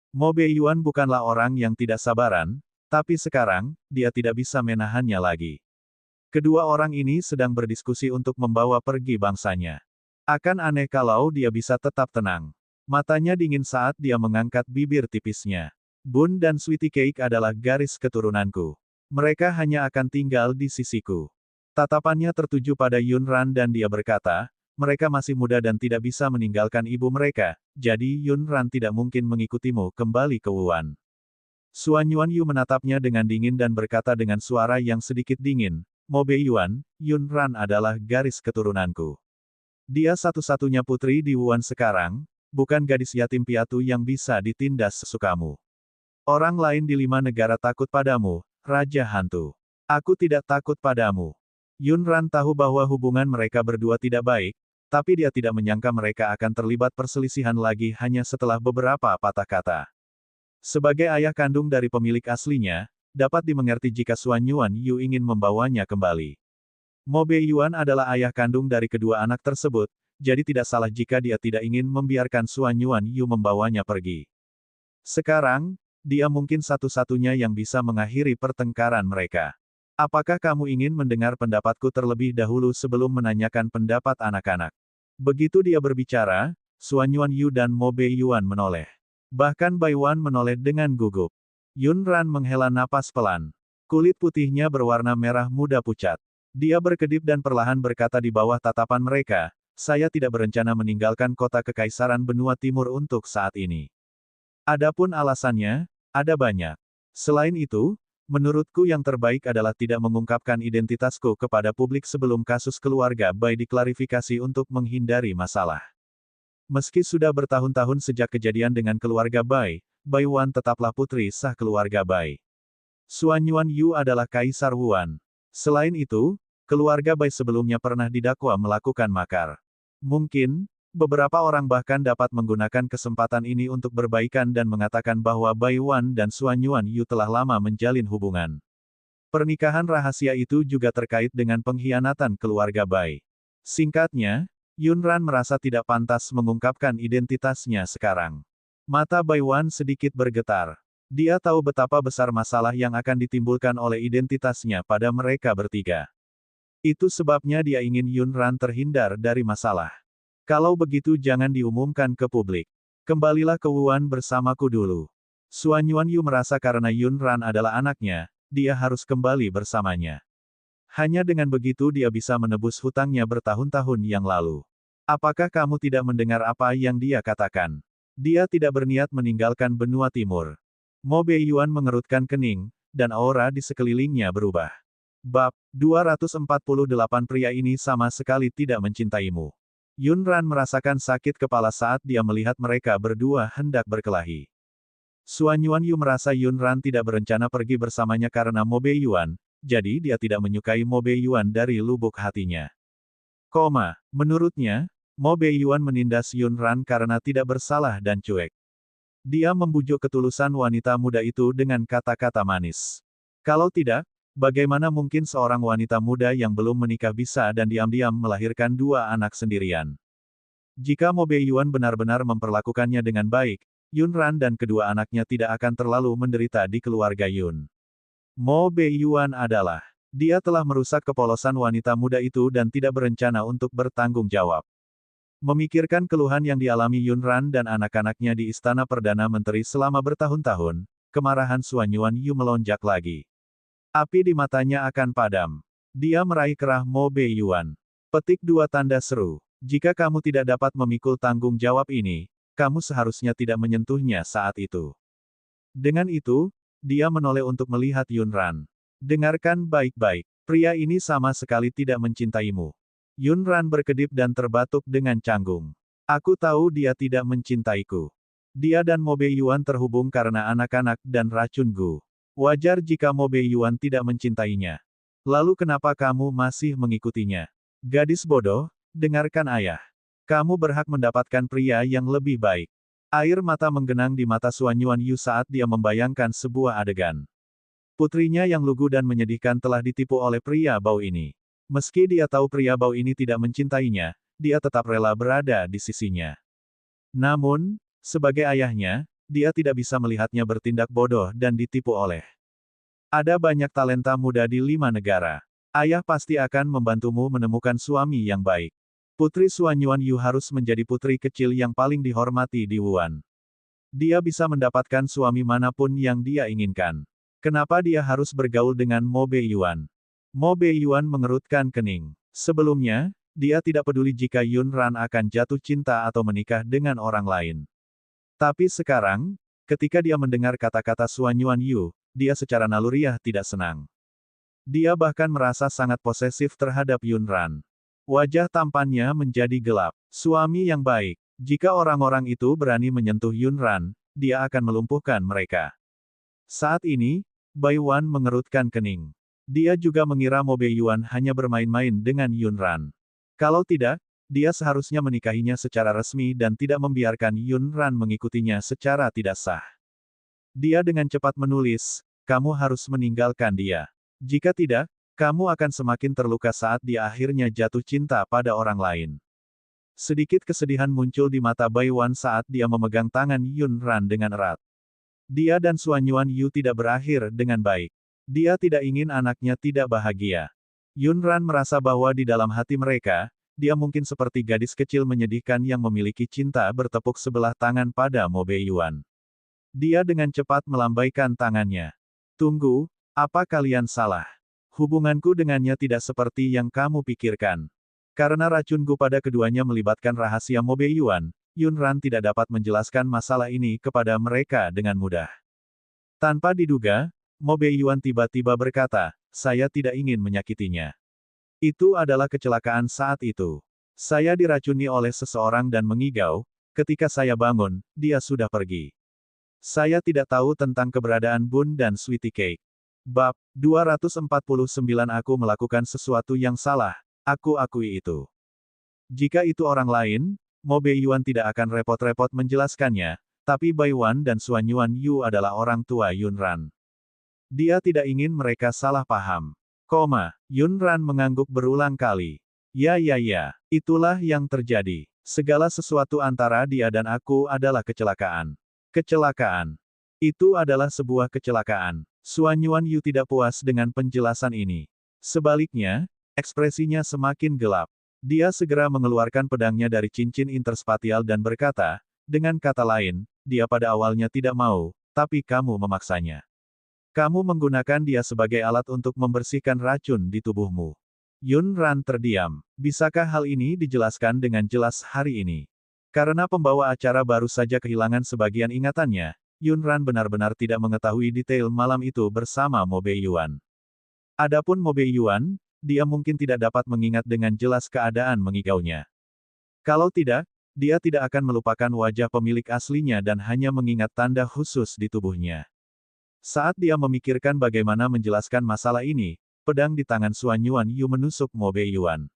Mo Bei Yuan bukanlah orang yang tidak sabaran, tapi sekarang, dia tidak bisa menahannya lagi. Kedua orang ini sedang berdiskusi untuk membawa pergi bangsanya. Akan aneh kalau dia bisa tetap tenang. Matanya dingin saat dia mengangkat bibir tipisnya. Bun dan Sweetie Cake adalah garis keturunanku. Mereka hanya akan tinggal di sisiku. Tatapannya tertuju pada Yun Ran dan dia berkata, mereka masih muda dan tidak bisa meninggalkan ibu mereka, jadi Yun Ran tidak mungkin mengikutimu kembali ke Wuan. Suan Yuanyu menatapnya dengan dingin dan berkata dengan suara yang sedikit dingin, Mo Bei Yuan, Yun Ran adalah garis keturunanku. Dia satu-satunya putri di Wuan sekarang, bukan gadis yatim piatu yang bisa ditindas sesukamu. Orang lain di 5 negara takut padamu, Raja Hantu. Aku tidak takut padamu. Yun Ran tahu bahwa hubungan mereka berdua tidak baik, tapi dia tidak menyangka mereka akan terlibat perselisihan lagi hanya setelah beberapa patah kata. Sebagai ayah kandung dari pemilik aslinya, dapat dimengerti jika Suan Yuanyu ingin membawanya kembali. Mo Bei Yuan adalah ayah kandung dari kedua anak tersebut, jadi tidak salah jika dia tidak ingin membiarkan Suan Yuanyu membawanya pergi. Sekarang, dia mungkin satu-satunya yang bisa mengakhiri pertengkaran mereka. Apakah kamu ingin mendengar pendapatku terlebih dahulu sebelum menanyakan pendapat anak-anak? Begitu dia berbicara, Suan Yuanyu dan Mo Bei Yuan menoleh. Bahkan Bai Wan menoleh dengan gugup. Yun Ran menghela napas pelan. Kulit putihnya berwarna merah muda pucat. Dia berkedip dan perlahan berkata di bawah tatapan mereka, saya tidak berencana meninggalkan kota Kekaisaran Benua Timur untuk saat ini. Adapun alasannya, ada banyak. Selain itu, menurutku yang terbaik adalah tidak mengungkapkan identitasku kepada publik sebelum kasus keluarga Bai diklarifikasi untuk menghindari masalah. Meski sudah bertahun-tahun sejak kejadian dengan keluarga Bai, Bai Wan tetaplah putri sah keluarga Bai. Suan Yuanyu adalah Kaisar Wuan. Selain itu, keluarga Bai sebelumnya pernah didakwa melakukan makar. Mungkin, beberapa orang bahkan dapat menggunakan kesempatan ini untuk berbaikan dan mengatakan bahwa Bai Wan dan Suan Yuanyu telah lama menjalin hubungan. Pernikahan rahasia itu juga terkait dengan pengkhianatan keluarga Bai. Singkatnya, Yun Ran merasa tidak pantas mengungkapkan identitasnya sekarang. Mata Bai Wan sedikit bergetar. Dia tahu betapa besar masalah yang akan ditimbulkan oleh identitasnya pada mereka bertiga. Itu sebabnya dia ingin Yun Ran terhindar dari masalah. Kalau begitu jangan diumumkan ke publik. Kembalilah ke Wuhan bersamaku dulu. Suan Yuanyu merasa karena Yun Ran adalah anaknya, dia harus kembali bersamanya. Hanya dengan begitu dia bisa menebus hutangnya bertahun-tahun yang lalu. Apakah kamu tidak mendengar apa yang dia katakan? Dia tidak berniat meninggalkan benua timur. Mo Beiyuan mengerutkan kening, dan aura di sekelilingnya berubah. Bab 248 pria ini sama sekali tidak mencintaimu. Yun Ran merasakan sakit kepala saat dia melihat mereka berdua hendak berkelahi. Suan Yuanyu merasa Yun Ran tidak berencana pergi bersamanya karena Mo Beiyuan, jadi dia tidak menyukai Mo Beiyuan dari lubuk hatinya. Menurutnya, Mo Beiyuan menindas Yun Ran karena tidak bersalah dan cuek. Dia membujuk ketulusan wanita muda itu dengan kata-kata manis. Kalau tidak, bagaimana mungkin seorang wanita muda yang belum menikah bisa dan diam-diam melahirkan dua anak sendirian? Jika Mo Beiyuan benar-benar memperlakukannya dengan baik, Yun Ran dan kedua anaknya tidak akan terlalu menderita di keluarga Yun. Mo Beiyuan dia telah merusak kepolosan wanita muda itu dan tidak berencana untuk bertanggung jawab. Memikirkan keluhan yang dialami Yun Ran dan anak-anaknya di Istana Perdana Menteri selama bertahun-tahun, kemarahan Suan Yuanyu melonjak lagi. Api di matanya akan padam. Dia meraih kerah Mo Beiyuan. Petik 2 tanda seru. Jika kamu tidak dapat memikul tanggung jawab ini, kamu seharusnya tidak menyentuhnya saat itu. Dengan itu, dia menoleh untuk melihat Yun Ran. Dengarkan baik-baik, pria ini sama sekali tidak mencintaimu. Yun Ran berkedip dan terbatuk dengan canggung. Aku tahu dia tidak mencintaiku. Dia dan Mo Beiyuan terhubung karena anak-anak dan racun Gu. Wajar jika Mo Beiyuan tidak mencintainya. Lalu kenapa kamu masih mengikutinya? Gadis bodoh, dengarkan ayah. Kamu berhak mendapatkan pria yang lebih baik. Air mata menggenang di mata Suan Yuanyu saat dia membayangkan sebuah adegan. Putrinya yang lugu dan menyedihkan telah ditipu oleh pria bau ini. Meski dia tahu pria bau ini tidak mencintainya, dia tetap rela berada di sisinya. Namun, sebagai ayahnya, dia tidak bisa melihatnya bertindak bodoh dan ditipu oleh. Ada banyak talenta muda di 5 negara. Ayah pasti akan membantumu menemukan suami yang baik. Putri Suan Yuanyu harus menjadi putri kecil yang paling dihormati di Wuhan. Dia bisa mendapatkan suami manapun yang dia inginkan. Kenapa dia harus bergaul dengan Mo Beiyuan? Mo Beiyuan mengerutkan kening. Sebelumnya, dia tidak peduli jika Yun Ran akan jatuh cinta atau menikah dengan orang lain. Tapi sekarang, ketika dia mendengar kata-kata Suan Yuanyu, dia secara naluriah tidak senang. Dia bahkan merasa sangat posesif terhadap Yun Ran. Wajah tampannya menjadi gelap. Suami yang baik. Jika orang-orang itu berani menyentuh Yun Ran, dia akan melumpuhkan mereka. Saat ini, Bai Wan mengerutkan kening. Dia juga mengira Mo Beiyuan hanya bermain-main dengan Yun Ran. Kalau tidak, dia seharusnya menikahinya secara resmi dan tidak membiarkan Yun Ran mengikutinya secara tidak sah. Dia dengan cepat menulis, kamu harus meninggalkan dia. Jika tidak, kamu akan semakin terluka saat dia akhirnya jatuh cinta pada orang lain. Sedikit kesedihan muncul di mata Bai Wan saat dia memegang tangan Yun Ran dengan erat. Dia dan Suan Yuanyu tidak berakhir dengan baik. Dia tidak ingin anaknya tidak bahagia. Yun Ran merasa bahwa di dalam hati mereka, dia mungkin seperti gadis kecil menyedihkan yang memiliki cinta bertepuk sebelah tangan pada Mo Beiyuan. Dia dengan cepat melambaikan tangannya. Tunggu, apa kalian salah? Hubunganku dengannya tidak seperti yang kamu pikirkan. Karena racun Gu pada keduanya melibatkan rahasia Mo Beiyuan, Yun Ran tidak dapat menjelaskan masalah ini kepada mereka dengan mudah. Tanpa diduga, Mo Beiyuan tiba-tiba berkata, saya tidak ingin menyakitinya. Itu adalah kecelakaan saat itu. Saya diracuni oleh seseorang dan mengigau, ketika saya bangun, dia sudah pergi. Saya tidak tahu tentang keberadaan Bun dan Sweetie Cake. Bab 249 Aku melakukan sesuatu yang salah, aku akui itu. Jika itu orang lain, Mo Beiyuan tidak akan repot-repot menjelaskannya, tapi Bai Wan dan Suan Yuanyu adalah orang tua Yun Ran. Dia tidak ingin mereka salah paham. Yun Ran mengangguk berulang kali. Ya, itulah yang terjadi. Segala sesuatu antara dia dan aku adalah kecelakaan. Kecelakaan. Itu adalah sebuah kecelakaan. Suan Yuanyu tidak puas dengan penjelasan ini. Sebaliknya, ekspresinya semakin gelap. Dia segera mengeluarkan pedangnya dari cincin interspatial dan berkata, dengan kata lain, dia pada awalnya tidak mau, tapi kamu memaksanya. Kamu menggunakan dia sebagai alat untuk membersihkan racun di tubuhmu. Yun Ran terdiam. Bisakah hal ini dijelaskan dengan jelas hari ini? Karena pembawa acara baru saja kehilangan sebagian ingatannya, Yun Ran benar-benar tidak mengetahui detail malam itu bersama Mo Beiyuan. Adapun Mo Beiyuan, dia mungkin tidak dapat mengingat dengan jelas keadaan mengigaunya. Kalau tidak, dia tidak akan melupakan wajah pemilik aslinya dan hanya mengingat tanda khusus di tubuhnya. Saat dia memikirkan bagaimana menjelaskan masalah ini, pedang di tangan Xuan Yuan Yu menusuk Mo Beiyuan.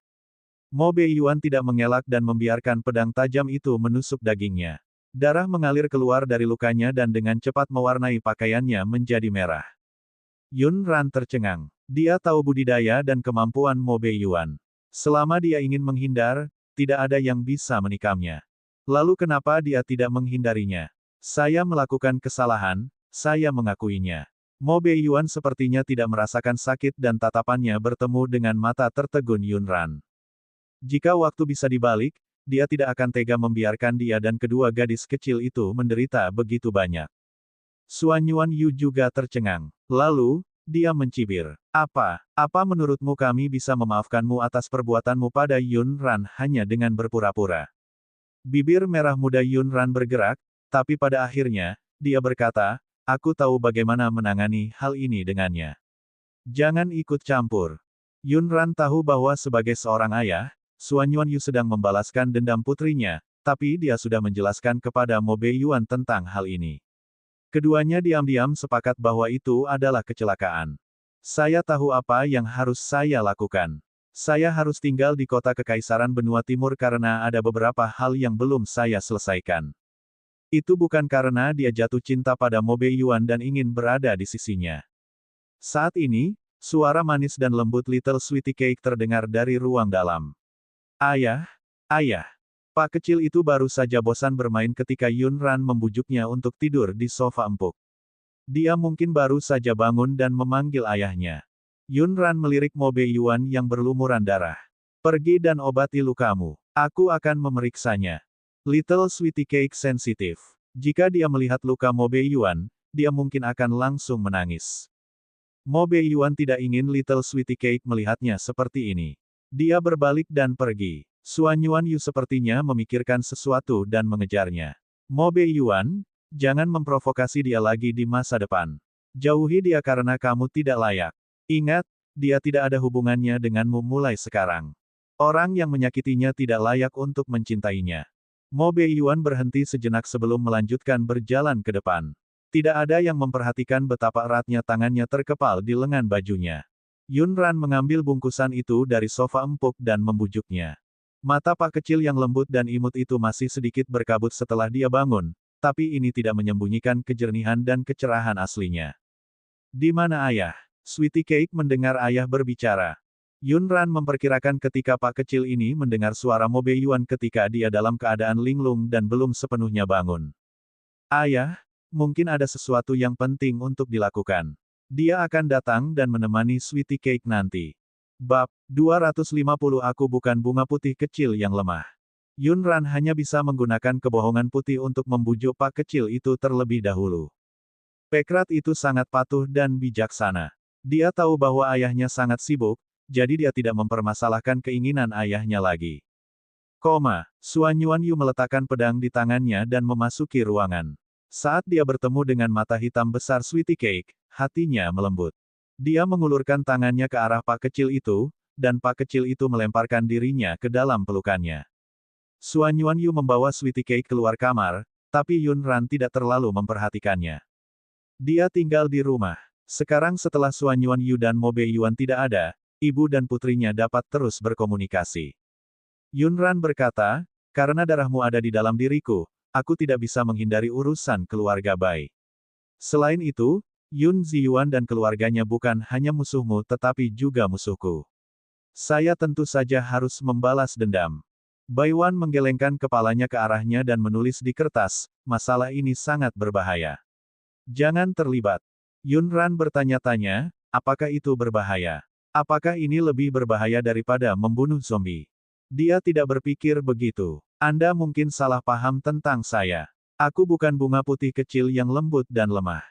Mo Beiyuan tidak mengelak dan membiarkan pedang tajam itu menusuk dagingnya. Darah mengalir keluar dari lukanya dan dengan cepat mewarnai pakaiannya menjadi merah. Yun Ran tercengang. Dia tahu budidaya dan kemampuan Mo Beiyuan. Selama dia ingin menghindar, tidak ada yang bisa menikamnya. Lalu kenapa dia tidak menghindarinya? Saya melakukan kesalahan, saya mengakuinya. Mo Beiyuan sepertinya tidak merasakan sakit dan tatapannya bertemu dengan mata tertegun Yun Ran. Jika waktu bisa dibalik, dia tidak akan tega membiarkan dia dan kedua gadis kecil itu menderita begitu banyak. Xuan Yuan Yu juga tercengang. Lalu, dia mencibir. Apa menurutmu kami bisa memaafkanmu atas perbuatanmu pada Yun Ran hanya dengan berpura-pura? Bibir merah muda Yun Ran bergerak, tapi pada akhirnya, dia berkata, aku tahu bagaimana menangani hal ini dengannya. Jangan ikut campur. Yun Ran tahu bahwa sebagai seorang ayah, Xuan Yuan Yu sedang membalaskan dendam putrinya, tapi dia sudah menjelaskan kepada Mo Beiyuan tentang hal ini. Keduanya diam-diam sepakat bahwa itu adalah kecelakaan. Saya tahu apa yang harus saya lakukan. Saya harus tinggal di kota Kekaisaran Benua Timur karena ada beberapa hal yang belum saya selesaikan. Itu bukan karena dia jatuh cinta pada Mo Beiyuan dan ingin berada di sisinya. Saat ini, suara manis dan lembut Little Sweetie Cake terdengar dari ruang dalam. Ayah, ayah. Pak kecil itu baru saja bosan bermain ketika Yun Ran membujuknya untuk tidur di sofa empuk. Dia mungkin baru saja bangun dan memanggil ayahnya. Yun Ran melirik Mo Beiyuan yang berlumuran darah. Pergi dan obati lukamu. Aku akan memeriksanya. Little Sweetie Cake sensitif. Jika dia melihat luka Mo Beiyuan, dia mungkin akan langsung menangis. Mo Beiyuan tidak ingin Little Sweetie Cake melihatnya seperti ini. Dia berbalik dan pergi. Xuan Yuan Yu sepertinya memikirkan sesuatu dan mengejarnya. Mo Beiyuan, jangan memprovokasi dia lagi di masa depan. Jauhi dia karena kamu tidak layak. Ingat, dia tidak ada hubungannya denganmu mulai sekarang. Orang yang menyakitinya tidak layak untuk mencintainya. Mo Beiyuan berhenti sejenak sebelum melanjutkan berjalan ke depan. Tidak ada yang memperhatikan betapa eratnya tangannya terkepal di lengan bajunya. Yun Ran mengambil bungkusan itu dari sofa empuk dan membujuknya. Mata Pak kecil yang lembut dan imut itu masih sedikit berkabut setelah dia bangun, tapi ini tidak menyembunyikan kejernihan dan kecerahan aslinya. Di mana ayah? Sweetie Cake mendengar ayah berbicara. Yun Ran memperkirakan ketika Pak kecil ini mendengar suara Mo Beiyuan ketika dia dalam keadaan linglung dan belum sepenuhnya bangun. Ayah, mungkin ada sesuatu yang penting untuk dilakukan. Dia akan datang dan menemani Sweetie Cake nanti. Bab 250 Aku bukan bunga putih kecil yang lemah. Yun Ran hanya bisa menggunakan kebohongan putih untuk membujuk Pak kecil itu terlebih dahulu. Pekrat itu sangat patuh dan bijaksana. Dia tahu bahwa ayahnya sangat sibuk, jadi dia tidak mempermasalahkan keinginan ayahnya lagi. Xuan Yuan Yu meletakkan pedang di tangannya dan memasuki ruangan. Saat dia bertemu dengan mata hitam besar Sweetie Cake, hatinya melembut. Dia mengulurkan tangannya ke arah Pak kecil itu, dan Pak kecil itu melemparkan dirinya ke dalam pelukannya. Xuan Yuan Yu membawa Sweetie Cake keluar kamar, tapi Yun Ran tidak terlalu memperhatikannya. Dia tinggal di rumah. Sekarang setelah Xuan Yuan Yu dan Mo Beiyuan tidak ada, ibu dan putrinya dapat terus berkomunikasi. Yun Ran berkata, karena darahmu ada di dalam diriku, aku tidak bisa menghindari urusan keluarga Bai. Selain itu, Yun Ziyuan dan keluarganya bukan hanya musuhmu tetapi juga musuhku. Saya tentu saja harus membalas dendam. Bai Wan menggelengkan kepalanya ke arahnya dan menulis di kertas, masalah ini sangat berbahaya. Jangan terlibat. Yun Ran bertanya-tanya, apakah itu berbahaya? Apakah ini lebih berbahaya daripada membunuh zombie? Dia tidak berpikir begitu. Anda mungkin salah paham tentang saya. Aku bukan bunga putih kecil yang lembut dan lemah.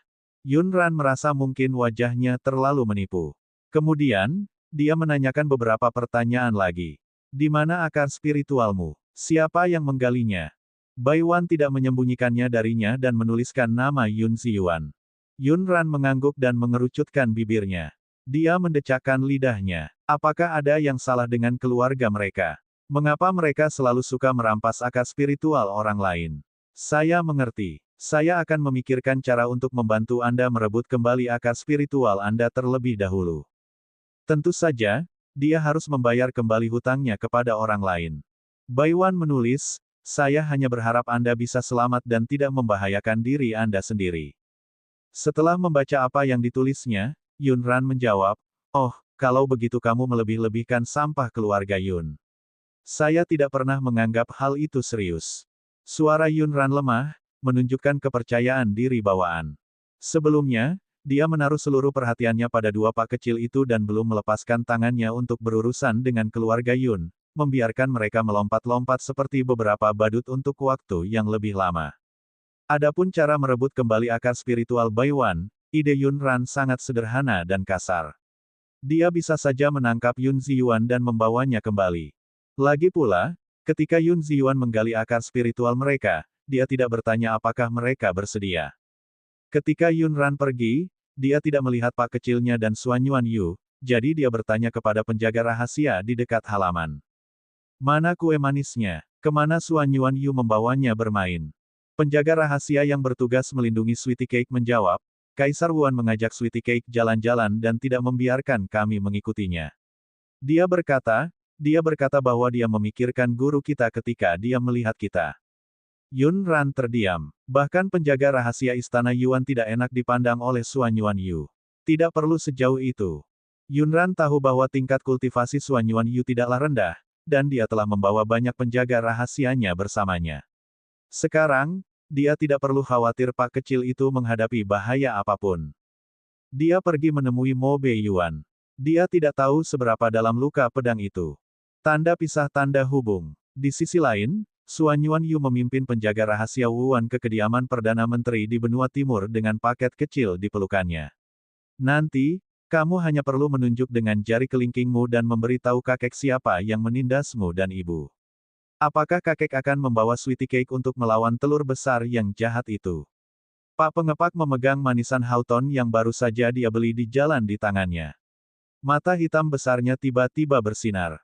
Yunran merasa mungkin wajahnya terlalu menipu. Kemudian, dia menanyakan beberapa pertanyaan lagi. Di mana akar spiritualmu? Siapa yang menggalinya? Baiwan tidak menyembunyikannya darinya dan menuliskan nama Yun Ziyuan. Yunran mengangguk dan mengerucutkan bibirnya. Dia mendecakkan lidahnya. Apakah ada yang salah dengan keluarga mereka? Mengapa mereka selalu suka merampas akar spiritual orang lain? Saya mengerti. Saya akan memikirkan cara untuk membantu Anda merebut kembali akar spiritual Anda terlebih dahulu. Tentu saja, dia harus membayar kembali hutangnya kepada orang lain. Baiwan menulis, saya hanya berharap Anda bisa selamat dan tidak membahayakan diri Anda sendiri. Setelah membaca apa yang ditulisnya, Yunran menjawab, oh, kalau begitu kamu melebih-lebihkan sampah keluarga Yun. Saya tidak pernah menganggap hal itu serius. Suara Yunran lemah, menunjukkan kepercayaan diri bawaan. Sebelumnya, dia menaruh seluruh perhatiannya pada dua pak kecil itu dan belum melepaskan tangannya untuk berurusan dengan keluarga Yun, membiarkan mereka melompat-lompat seperti beberapa badut untuk waktu yang lebih lama. Adapun cara merebut kembali akar spiritual Baiwan, ide Yunran sangat sederhana dan kasar. Dia bisa saja menangkap Yun Ziyuan dan membawanya kembali. Lagi pula, ketika Yun Ziyuan menggali akar spiritual mereka, dia tidak bertanya apakah mereka bersedia. Ketika Yunran pergi, dia tidak melihat pak kecilnya dan Suan Yuan Yu, jadi dia bertanya kepada penjaga rahasia di dekat halaman. Mana kue manisnya? Kemana Suan Yuan Yu membawanya bermain? Penjaga rahasia yang bertugas melindungi Sweetie Cake menjawab, Kaisar Wuan mengajak Sweetie Cake jalan-jalan dan tidak membiarkan kami mengikutinya. Dia berkata bahwa dia memikirkan guru kita ketika dia melihat kita. Yunran terdiam. Bahkan penjaga rahasia istana Yuan tidak enak dipandang oleh Suan Yuan Yu. Tidak perlu sejauh itu. Yunran tahu bahwa tingkat kultivasi Suan Yuan Yu tidaklah rendah, dan dia telah membawa banyak penjaga rahasianya bersamanya. Sekarang, dia tidak perlu khawatir pak kecil itu menghadapi bahaya apapun. Dia pergi menemui Mo Bei Yuan. Dia tidak tahu seberapa dalam luka pedang itu. Tanda pisah tanda hubung. Di sisi lain, Suan Yuan Yu memimpin penjaga rahasia Wuan ke kediaman Perdana Menteri di benua timur dengan paket kecil di pelukannya. Nanti, kamu hanya perlu menunjuk dengan jari kelingkingmu dan memberitahu kakek siapa yang menindasmu dan ibu. Apakah kakek akan membawa Sweetie Cake untuk melawan telur besar yang jahat itu? Pak pengepak memegang manisan Houghton yang baru saja dia beli di jalan di tangannya. Mata hitam besarnya tiba-tiba bersinar.